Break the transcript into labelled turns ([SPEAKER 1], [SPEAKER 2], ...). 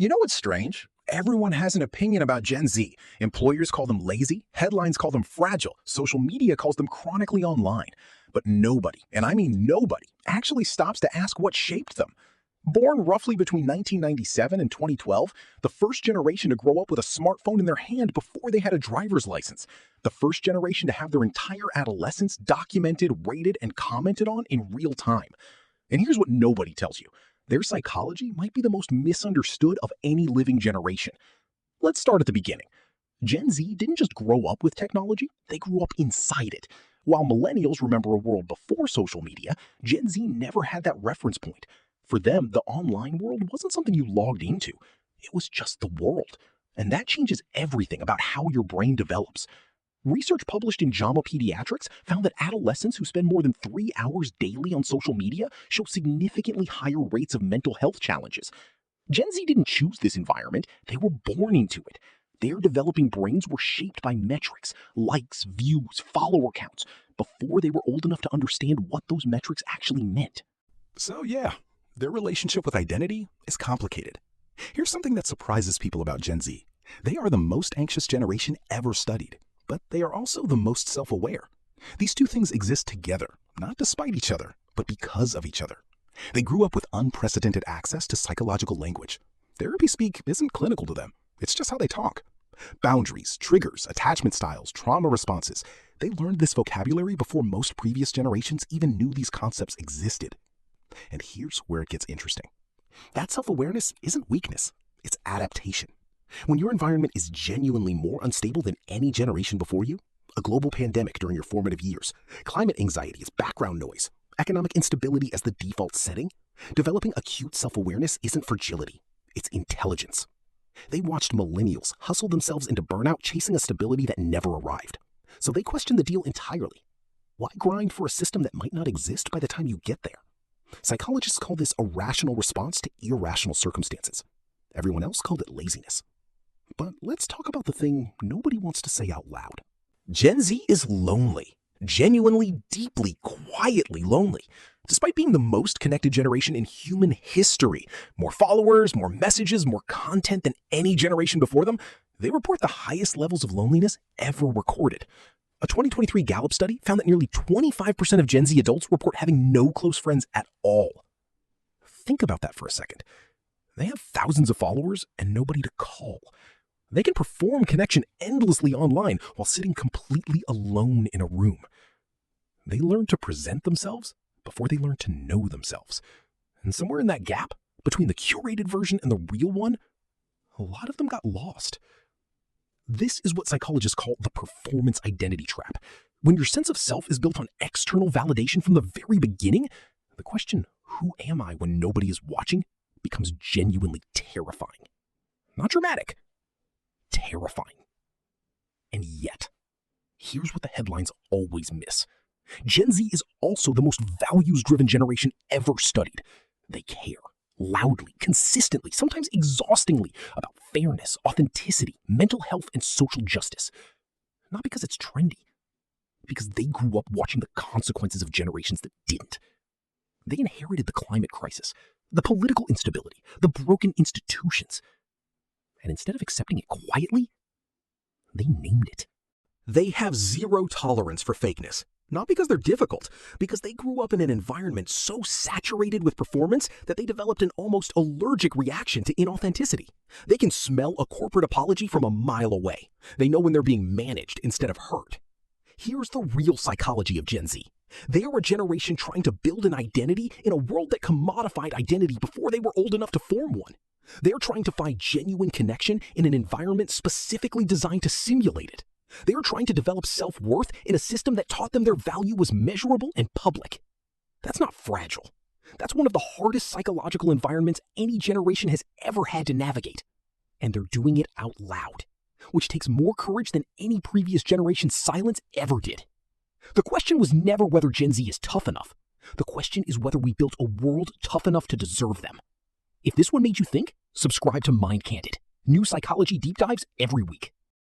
[SPEAKER 1] You know what's strange? Everyone has an opinion about Gen Z. Employers call them lazy, headlines call them fragile, social media calls them chronically online. But nobody, and I mean nobody, actually stops to ask what shaped them. Born roughly between 1997 and 2012, the first generation to grow up with a smartphone in their hand before they had a driver's license. The first generation to have their entire adolescence documented, rated, and commented on in real time. And here's what nobody tells you. Their psychology might be the most misunderstood of any living generation. Let's start at the beginning. Gen Z didn't just grow up with technology, they grew up inside it. While millennials remember a world before social media, Gen Z never had that reference point. For them, the online world wasn't something you logged into. It was just the world. And that changes everything about how your brain develops. Research published in JAMA Pediatrics found that adolescents who spend more than 3 hours daily on social media show significantly higher rates of mental health challenges. Gen Z didn't choose this environment, they were born into it. Their developing brains were shaped by metrics, likes, views, follower counts, before they were old enough to understand what those metrics actually meant.
[SPEAKER 2] So yeah, their relationship with identity is complicated. Here's something that surprises people about Gen Z. They are the most anxious generation ever studied, but they are also the most self-aware. These two things exist together, not despite each other, but because of each other. They grew up with unprecedented access to psychological language. Therapy speak isn't clinical to them. It's just how they talk. Boundaries, triggers, attachment styles, trauma responses. They learned this vocabulary before most previous generations even knew these concepts existed. And here's where it gets interesting. That self-awareness isn't weakness, it's adaptation. When your environment is genuinely more unstable than any generation before you, a global pandemic during your formative years, climate anxiety as background noise, economic instability as the default setting, developing acute self-awareness isn't fragility, it's intelligence. They watched millennials hustle themselves into burnout chasing a stability that never arrived. So they questioned the deal entirely. Why grind for a system that might not exist by the time you get there? Psychologists call this a rational response to irrational circumstances. Everyone else called it laziness. But let's talk about the thing nobody wants to say out loud.
[SPEAKER 1] Gen Z is lonely. Genuinely, deeply, quietly lonely. Despite being the most connected generation in human history, more followers, more messages, more content than any generation before them, they report the highest levels of loneliness ever recorded. A 2023 Gallup study found that nearly 25% of Gen Z adults report having no close friends at all. Think about that for a second. They have thousands of followers and nobody to call. They can perform connection endlessly online while sitting completely alone in a room. They learn to present themselves before they learn to know themselves. And somewhere in that gap, between the curated version and the real one, a lot of them got lost. This is what psychologists call the performance identity trap. When your sense of self is built on external validation from the very beginning, the question, who am I when nobody is watching, becomes genuinely terrifying. Not dramatic, terrifying. And yet, here's what the headlines always miss. Gen Z is also the most values-driven generation ever studied. They care loudly, consistently, sometimes exhaustingly about fairness, authenticity, mental health, and social justice. Not because it's trendy, because they grew up watching the consequences of generations that didn't. They inherited the climate crisis, the political instability, the broken institutions. And instead of accepting it quietly, they named it. They have zero tolerance for fakeness. Not because they're difficult, because they grew up in an environment so saturated with performance that they developed an almost allergic reaction to inauthenticity. They can smell a corporate apology from a mile away. They know when they're being managed instead of heard. Here's the real psychology of Gen Z. They are a generation trying to build an identity in a world that commodified identity before they were old enough to form one. They're trying to find genuine connection in an environment specifically designed to simulate it. They are trying to develop self-worth in a system that taught them their value was measurable and public. That's not fragile. That's one of the hardest psychological environments any generation has ever had to navigate. And they're doing it out loud, which takes more courage than any previous generation's silence ever did. The question was never whether Gen Z is tough enough. The question is whether we built a world tough enough to deserve them. If this one made you think, subscribe to Mind Candid. New psychology deep dives every week.